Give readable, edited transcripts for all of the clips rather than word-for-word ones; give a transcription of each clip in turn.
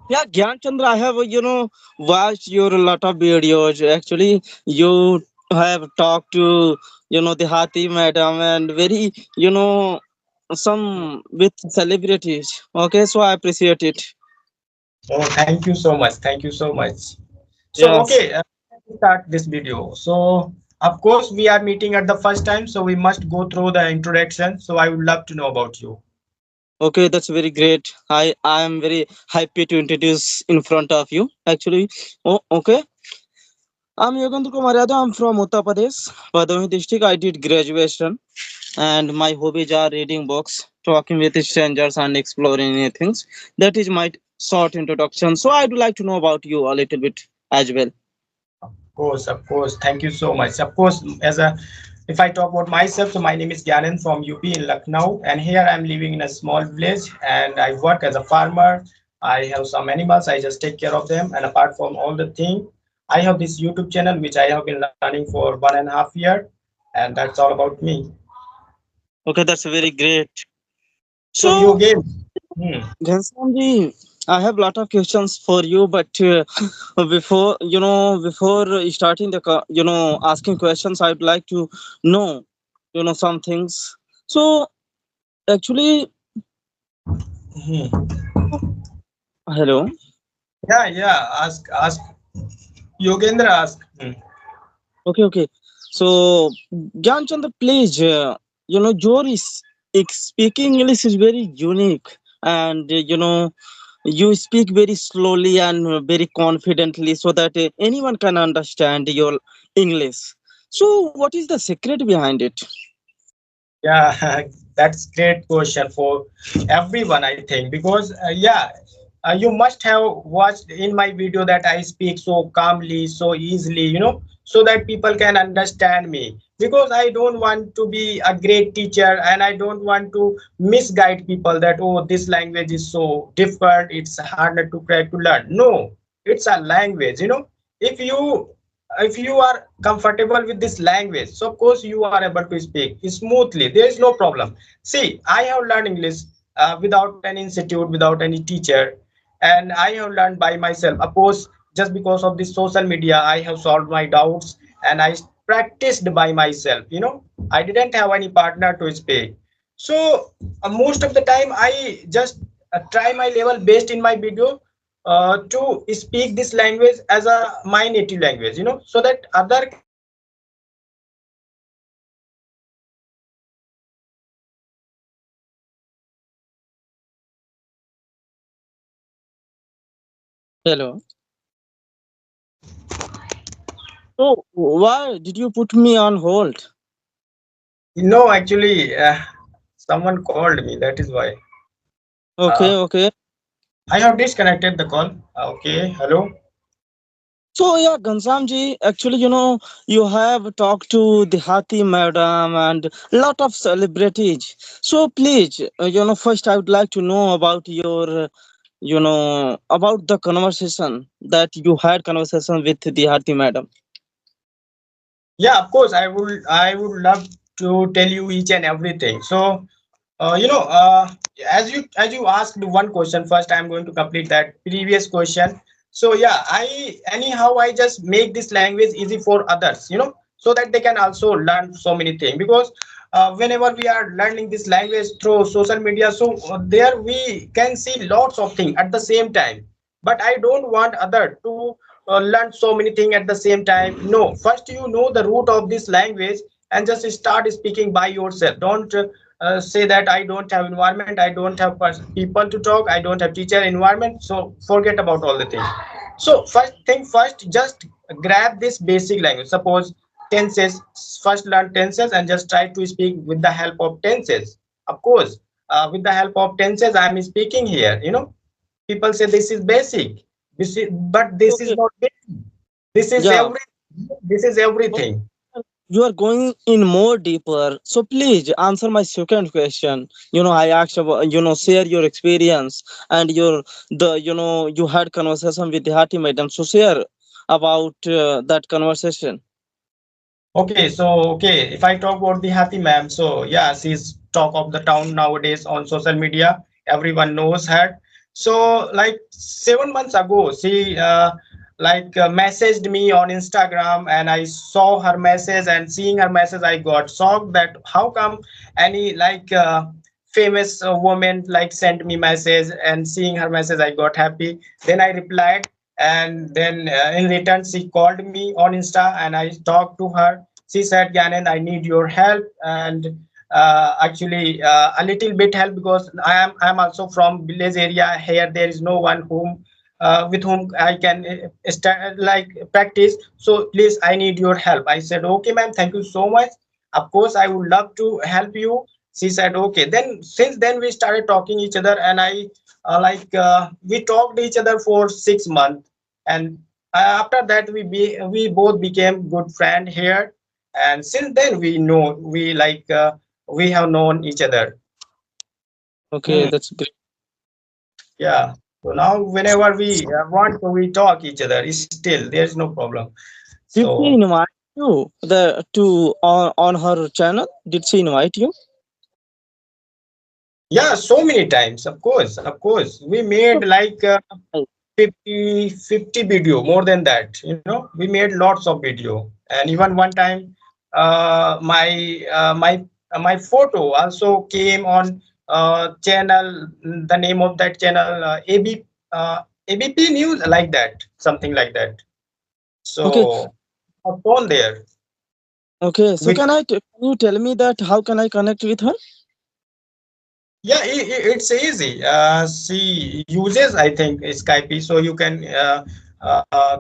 Yeah, Gyan Chandra, I have watched your lot of videos. Actually, you have talked to the Hati madam and very some with celebrities. Okay, so I appreciate it. Oh, thank you so much. Thank you so much. So, Yes. okay, let's start this video. So, of course, we are meeting at the first time, so we must go through the introduction. So, I would love to know about you. Okay, that's very great. I am very happy to introduce in front of you. Actually, oh, okay. I'm Yogandra Kumar Yadav. I'm from Uttar Pradesh, Badawi district. I did graduation, and my hobbies are reading books, talking with strangers, and exploring new things. That is my short introduction. So I'd like to know about you a little bit as well. Of course, of course. Thank you so much. Of course, if I talk about myself, so my name is Gyanan from UP in Lucknow, and here I'm living in a small village, and I work as a farmer. I have some animals. I just take care of them, and apart from all the thing, I have this YouTube channel which I have been running for 1.5 year, and that's all about me. Okay, that's very great. So you So, again. Hmm. Ghanshyamji, I have a lot of questions for you, but before starting the asking questions, I'd like to know some things. So actually, Hmm. hello. Yeah, yeah. Ask. Yogendra, ask. Hmm. Okay, okay. So, Gyanchandra, please, your speaking English is very unique, and you speak very slowly and very confidently, so that anyone can understand your English. So, what is the secret behind it? Yeah, that's great question for everyone, I think, because yeah, you must have watched in my video that I speak so calmly, so easily, so that people can understand me. Because I don't want to be a great teacher and I don't want to misguide people that, oh, this language is so difficult, it's harder to crack to learn. No, it's a language, if you are comfortable with this language, so of course you are able to speak smoothly. There is no problem. See, I have learned English without any institute, without any teacher, and I have learned by myself. Of course, just because of this social media, I have solved my doubts and I practiced by myself. I didn't have any partner to speak. So most of the time, I just try my level based in my video to speak this language as a my native language, so that other can understand me and other can Hello. So, why did you put me on hold? no, actually, someone called me. That is why. Okay, Uh, okay. I have disconnected the call. Okay, hello. So yeah, Gansamji, actually, you have talked to the Hati madam and lot of celebrities. So please, first I would like to know about your, about the conversation that you had conversation with the Hati madam. Yeah, of course, I would love to tell you each and everything. So, as you asked one question first, I'm going to complete that previous question. So yeah, I just make this language easy for others, so that they can also learn so many things. Because whenever we are learning this language through social media, so there we can see lots of things at the same time. But I don't want other to learn so many things at the same time. No, first you know the root of this language and just start speaking by yourself. Don't say that I don't have environment, I don't have people to talk, I don't have teacher environment, so forget about all the things. So first thing first, just grab this basic language. Suppose tenses, first learn tenses and just try to speak with the help of tenses. Of course, with the help of tenses I am speaking here. People say this is basic, but this is Okay. not basic. This is Yeah. everything. You are going in more deeper. So please answer my second question. I asked about, share your experience and you had conversation with the Hati madam. So share about that conversation. Okay, so okay, if I talk about the Hathi ma'am, so yeah, she's talk of the town nowadays on social media. Everyone knows her. So like 7 months ago, she messaged me on Instagram, and I saw her message, and seeing her message, I got shocked that how come any famous woman like sent me message, and seeing her message, I got happy. Then I replied, and then in return, she called me on Insta, and I talked to her. She said, Gannon, I need your help, and actually a little bit help, because I am also from village area. Here there is no one whom with whom I can practice. So please, I need your help. I said, okay, ma'am, thank you so much. Of course, I would love to help you. She said, okay. Then since then we started talking each other, and I we talked each other for 6 months, and after that we both became good friend here, and since then we have known each other. Okay, Hmm, that's great. yeah. So now whenever we want to, we talk each other. Still, there's no problem. Did she So invite you the to on her channel? Did she invite you? yeah, so many times. Of course, we made like Right. 50 video, more than that. We made lots of video, and even one time, my photo also came on channel. The name of that channel, ABP News, like that, something like that. Okay, So I've gone there okay. So with. can you tell me that how can I connect with her? Yeah, it's easy. She uses, I think, Skype, so you can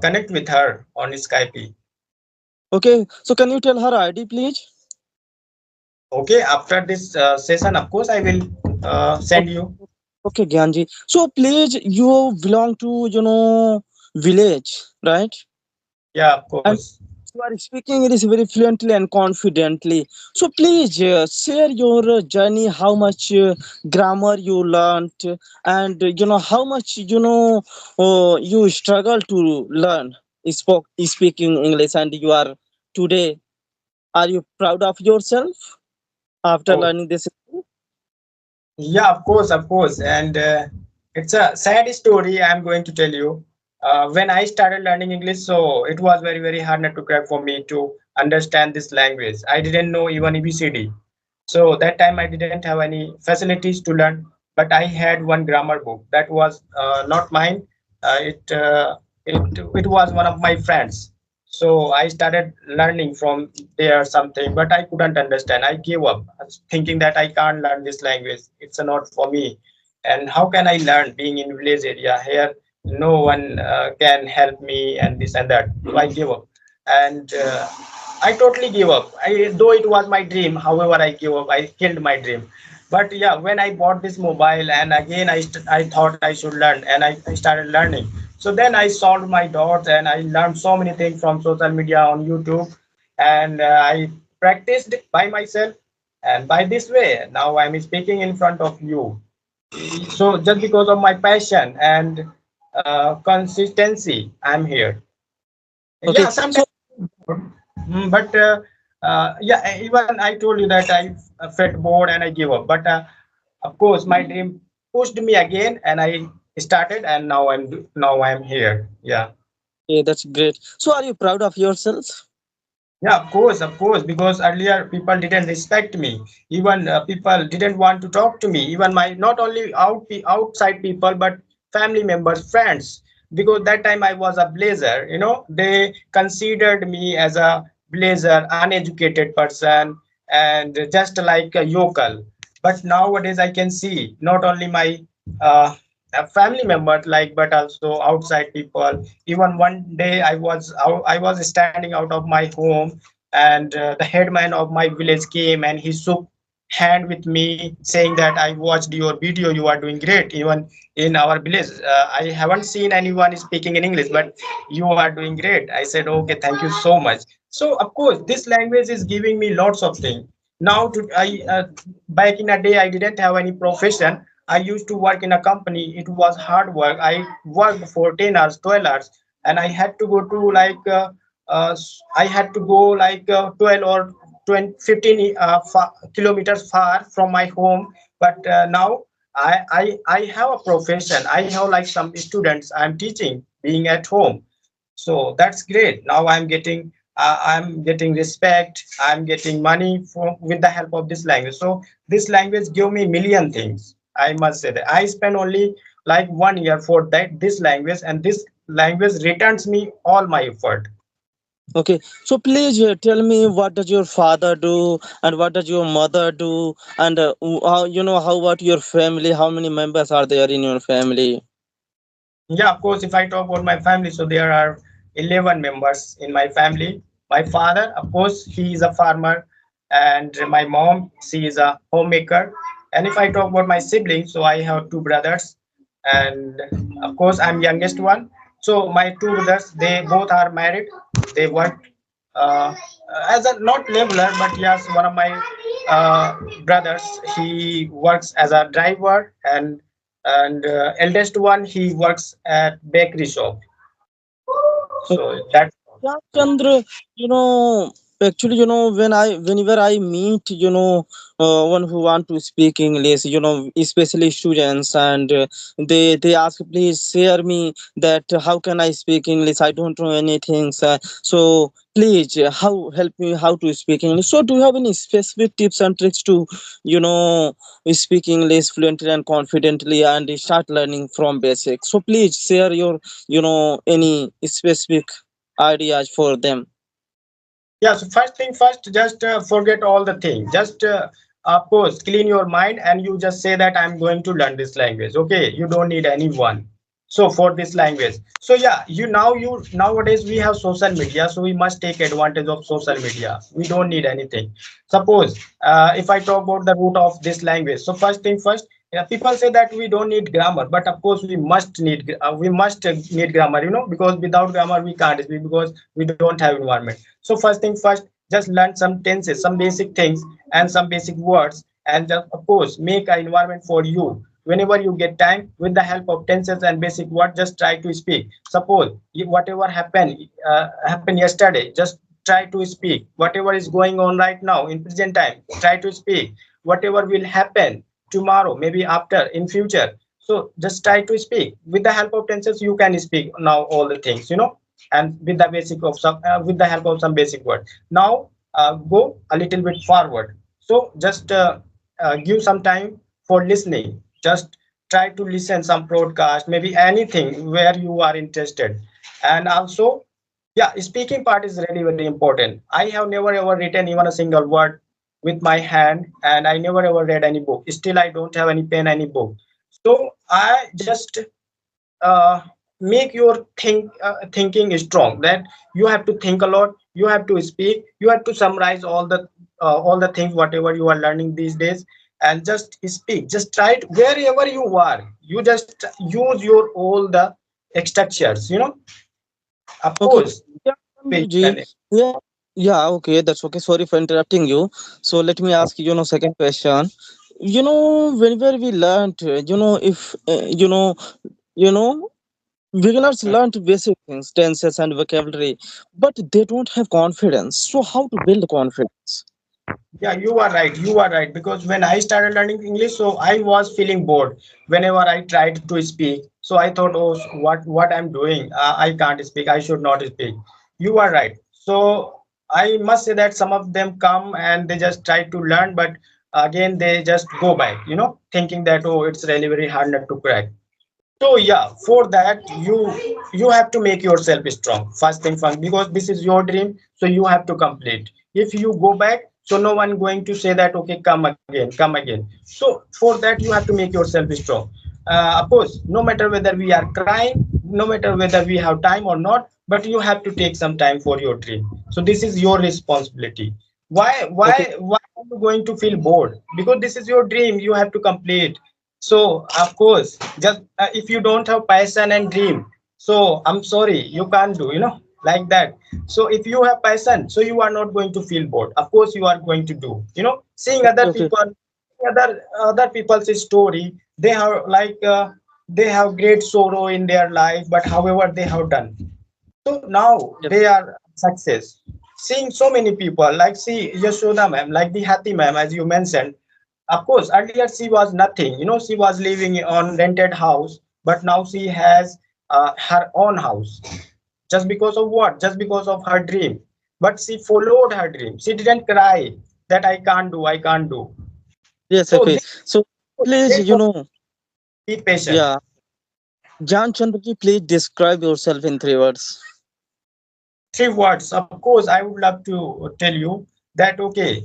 connect with her on Skype. Okay, so can you tell her ID, please? Okay, after this session, of course, I will send Okay, you. okay, Gyanji. So please, you belong to village, right? Yeah, of And course. you are speaking it is very fluently and confidently. So please share your journey, how much grammar you learned, and how much you struggle to learn speaking English, and you are today. Are you proud of yourself after Oh, learning this? yeah, of course. And it's a sad story I'm going to tell you. When I started learning English, so it was very, very hard not to crack for me to understand this language. I didn't know even ABCD. So that time I didn't have any facilities to learn, but I had one grammar book that was not mine. It was one of my friends. So I started learning from there something, but I couldn't understand. I gave up, thinking that I can't learn this language. It's not for me. And how can I learn being in village area here? No one can help me, and this and that. So I gave up, and I totally gave up. Though it was my dream, however, I gave up. I killed my dream. But yeah, when I bought this mobile, and again I thought I should learn, and I started learning. So then I solved my dots, and I learned so many things from social media on YouTube, and I practiced by myself. And by this way, now I'm speaking in front of you. So just because of my passion and consistency, I'm here. Okay, Yeah, so sometimes. But yeah, even I told you that I felt bored and I gave up. But of course, my dream pushed me again, and I started, and now I'm here. Yeah. yeah, that's great. So are you proud of yourself? Yeah, of course, because earlier people didn't respect me. Even people didn't want to talk to me. Even my not only outside people, but family members, friends. Because that time I was a blazer, they considered me as a blazer, uneducated person, and just like a yokel. But nowadays I can see not only my uh, family members, but also outside people. Even one day I was standing out of my home, and the headman of my village came, and he shook hand with me, saying that I watched your video, you are doing great. Even in our village, I haven't seen anyone speaking in English, but you are doing great. I said, okay, thank you so much. So of course this language is giving me lots of things. Now back in a day, I didn't have any profession. I used to work in a company. It was hard work. I worked for 10 hours, 12 hours, and I had to go to I had to go 12 or 20, 15 kilometers far from my home. But now I have a profession. I have like some students I'm teaching, being at home. So that's great. Now I'm getting respect. I'm getting money from with the help of this language. So this language give me million things. I must say that I spend only like 1 year for that this language, and this language returns me all my effort. Okay, so please tell me, what does your father do and what does your mother do, and how, how about your family? How many members are there in your family? Yeah, of course, if I talk about my family, so there are 11 members in my family. My father, of course, he is a farmer, and my mom, she is a homemaker. And if I talk about my siblings, so I have two brothers, and of course, I'm youngest one. So my two brothers, they both are married. They work uh, as a not laborer, but yes, one of my brothers, he works as a driver, and eldest one, he works at bakery shop. So that. Yeah, Chandra, actually, whenever I meet, one who want to speak English, especially students, and they ask, please share me that how can I speak English? I don't know anything. So please, how help me how to speak English. So do you have any specific tips and tricks to, you know, speak English fluently and confidently and start learning from basics? So please share your, any specific ideas for them. Yeah, so first thing first, just forget all the things. Just of course, clean your mind, and you just say that I'm going to learn this language. Okay, you don't need anyone. So for this language, so yeah, you nowadays we have social media, so we must take advantage of social media. We don't need anything. Suppose if I talk about the root of this language, so first thing first, yeah, people say that we don't need grammar, but of course we must need grammar, because without grammar we can't speak, because we don't have environment. So first thing first, just learn some tenses, some basic things, and some basic words, and just, of course, make an environment for you. Whenever you get time, with the help of tenses and basic words, just try to speak. Suppose whatever happened yesterday, just try to speak. Whatever is going on right now in present time, try to speak. Whatever will happen tomorrow, maybe after, in future, so just try to speak. With the help of tenses, you can speak now all the things, and with the basic of some with the help of some basic word. Now go a little bit forward. So just give some time for listening. Just try to listen some broadcast, maybe anything where you are interested. And also, yeah, speaking part is really very important. I have never ever written even a single word with my hand, and I never ever read any book. Still, I don't have any pen, any book. So I just uh, make your thinking strong, that you have to think a lot, you have to speak, you have to summarize all the things whatever you are learning these days, and just speak. Just try it wherever you are. You just use your all the structures, of Okay. course. Yeah, You Chandruji. can. Yeah. Yeah, okay, that's okay. Sorry for interrupting you. So let me ask you, second question. Whenever we learned, if beginners learn basic things, tenses and vocabulary, but they don't have confidence. So how to build confidence? Yeah, you are right. You are right. Because when I started learning English, so I was feeling bored whenever I tried to speak. So I thought, oh, what I'm doing? I can't speak. I should not speak. You are right. So I must say that some of them come and they just try to learn, but again they just go back, thinking that, oh, it's really very hard not to crack. So yeah, for that you have to make yourself strong. First thing first, because this is your dream, so you have to complete. If you go back, so no one going to say that, okay, come again, come again. So for that you have to make yourself strong. Of course, no matter whether we are crying, no matter whether we have time or not, but you have to take some time for your dream. So this is your responsibility. Why Okay. why why are you going to feel bored? Because this is your dream, you have to complete. So of course, just if you don't have passion and dream, so I'm sorry, you can't do, like that. So if you have passion, so you are not going to feel bored. Of course, you are going to do, seeing other Okay. people, other people's story. They have like they have great sorrow in their life, but however they have done. So now Yep. they are success. Seeing so many people, like see Yashoda ma'am, like the Hati ma'am, as you mentioned. Of course, earlier she was nothing. She was living on rented house, but now she has her own house. Just because of what? Just because of her dream. But she followed her dream. She didn't cry that I can't do, I can't do. Yes, So okay. this So please, great for be patient. yeah, Jan Chandraji, please describe yourself in 3 words. 3 words. Of course, I would love to tell you that okay,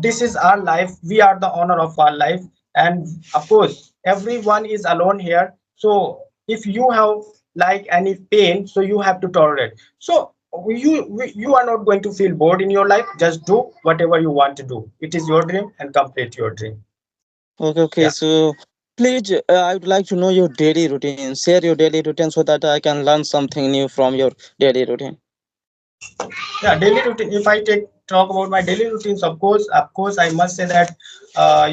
this is our life. We are the owner of our life, and of course, everyone is alone here. So if you have like any pain, so you have to tolerate. So you are not going to feel bored in your life. Just do whatever you want to do. It is your dream, and complete your dream. Okay, okay. Yeah. So please, I would like to know your daily routine. Share your daily routine so that I can learn something new from your daily routine. Yeah, daily routine. If I take talk about my daily routines, of course, I must say that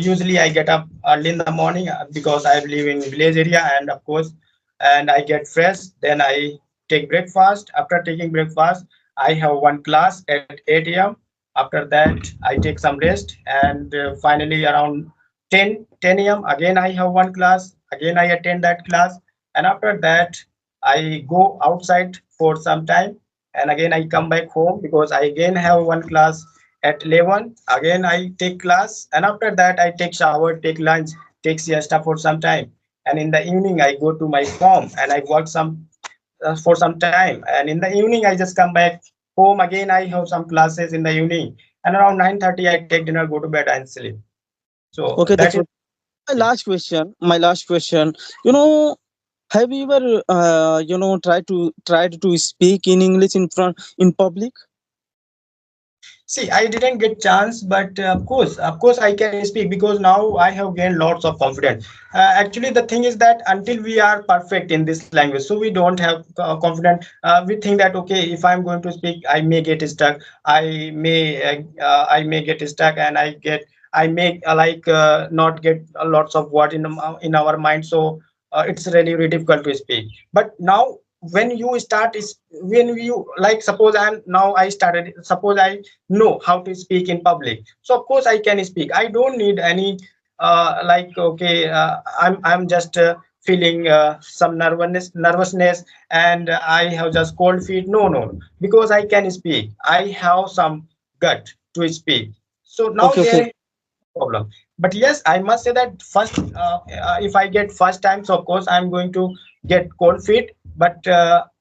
usually I get up early in the morning because I live in village area, and of course, and I get fresh. Then I take breakfast. After taking breakfast, I have one class at 8 a.m. After that, I take some rest, and finally around 10 a.m. again I have one class. Again I attend that class, and after that I go outside for some time, and again I come back home because I again have one class at 11. Again I take class, and after that I take shower, take lunch, take siesta for some time, and in the evening I go to my farm and I work some for some time, and in the evening I just come back home. Again I have some classes in the evening, and around 9:30 I take dinner, go to bed and sleep. So Okay, that that's is what my last question. My last question. You know, have you ever, tried to speak in English in front in public? See, I didn't get chance, but of course, I can speak because now I have gained lots of confidence. Actually, the thing is that until we are perfect in this language, so we don't have confidence. We think that okay, if I'm going to speak, I may get stuck. I may get stuck, and I may not get lots of word in our mind. So it's really, really difficult to speak. But now when you start is when you like suppose I started, suppose I know how to speak in public, so of course I can speak. I don't need any okay, I'm just feeling some nervousness, and I have just cold feet. No, because I can speak. I have some gut to speak. So now Okay, there okay, is problem. But yes, I must say that first, if I get first time, so of course I'm going to get cold feet. But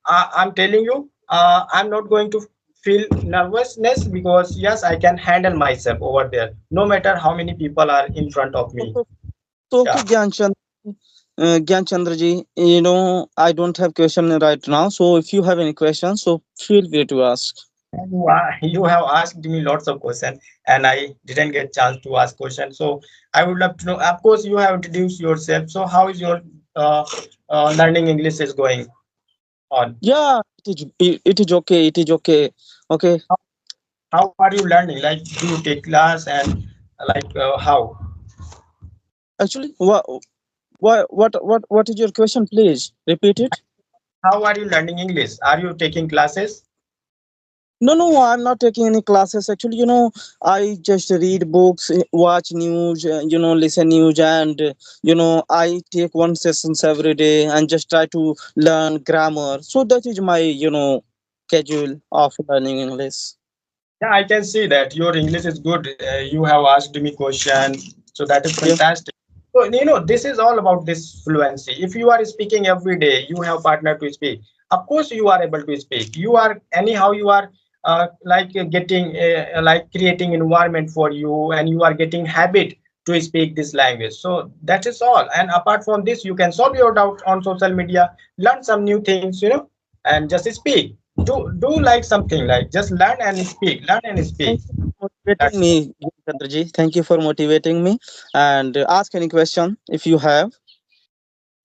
I'm telling you, I'm not going to feel nervousness because yes, I can handle myself over there, no matter how many people are in front of me. okay. So okay, Yeah. Gyan Chandra ji. I don't have question right now. So if you have any questions, so feel free to ask. You have asked me lots of questions, and I didn't get chance to ask questions. So I would love to know. Of course, you have introduced yourself. So how is your learning English is going on? Yeah, it is okay. It is okay. Okay. How are you learning? Like, do you take class, and how? Actually, what is your question? Please repeat it. How are you learning English? Are you taking classes? No, no, I'm not taking any classes. Actually, I just read books, watch news, listen news, and I take one sessions every day and just try to learn grammar. So that is my schedule of learning English. Yeah, I can see that your English is good. You have asked me question, so that is Yeah. fantastic. So this is all about this fluency. If you are speaking every day, you have partner to speak. Of course, you are able to speak. You are anyhow you are getting creating environment for you, and you are getting habit to speak this language. So that is all. And apart from this, you can solve your doubt on social media, learn some new things, and just speak. Do like something like just learn and speak. Thank you for motivating That's me, Chandraji. Thank you for motivating me. And ask any question if you have.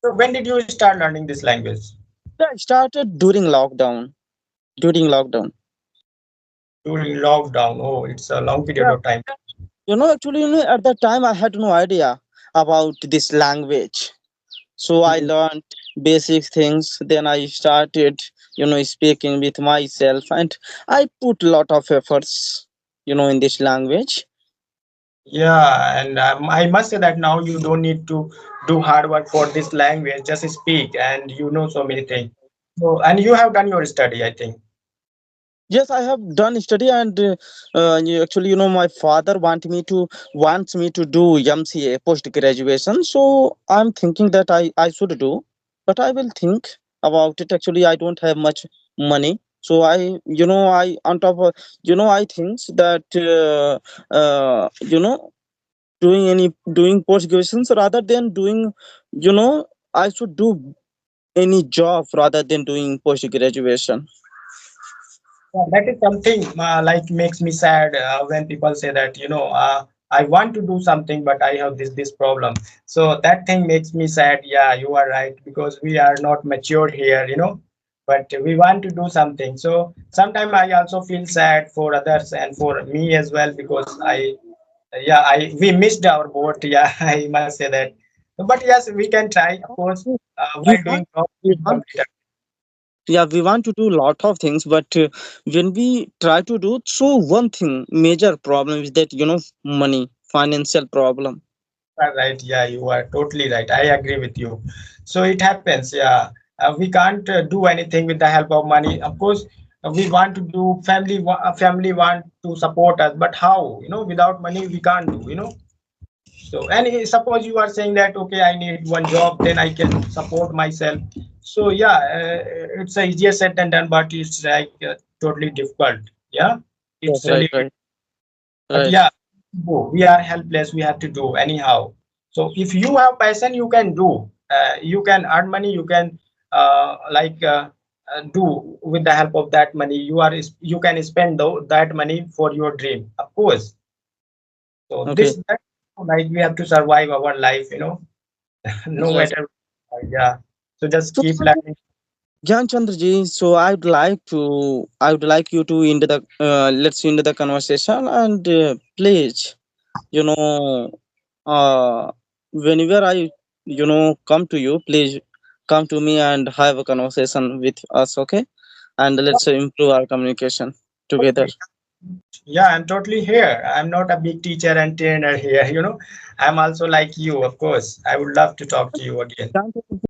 so. When did you start learning this language? Yeah, I started during lockdown. During lockdown. During lockdown. Oh, it's a long period of time. Actually, at that time I had no idea about this language. So I Mhm. learned basic things. Then I started, speaking with myself, and I put a lot of efforts, in this language. Yeah, and I must say that now you don't need to do hard work for this language. Just speak, and you know so many things. So, and you have done your study, I think. Yes, I have done study, and actually, my father wants me to do MCA post graduation. So I'm thinking that I should do, but I will think about it. Actually, I don't have much money, so I on top of I think that doing post graduations rather than doing I should do any job rather than doing post graduation. Yeah, that is something like makes me sad when people say that I want to do something but I have this problem. So that thing makes me sad. Yeah, you are right because we are not matured here, but we want to do something. So sometimes I also feel sad for others and for me as well because I we missed our boat. Yeah, I must say that. But yes, we can try, of course, we while want doing job, we we want complete. yeah, we want to do lot of things, but when we try to do so, one thing major problem is that money, financial problem. Are right. Yeah, you are totally right. I agree with you. So it happens. Yeah, we can't do anything with the help of money. Of course, we want to do family want to support us, but how? Without money, we can't do. So, and suppose you are saying that okay, I need one job, then I can support myself. So yeah, it's easier said than done, but it's like totally difficult. Yeah, Yes, it's a right, little. right, But right. yeah, we are helpless. We have to do anyhow. So if you have passion, you can do. You can earn money. You can do with the help of that money. You can spend that money for your dream, of course. So Okay. this that, like we have to survive our life. No Yes. matter. Yeah. So just So, keep learning. Gyan Chandraji, so I would like you to into the let's into the conversation, and please, you know, uh, whenever I come to you, please come to me and have a conversation with us, okay? And let's improve our communication together. Okay. Yeah, I'm totally here. I'm not a big teacher and trainer here. I'm also like you, of course. I would love to talk to you again.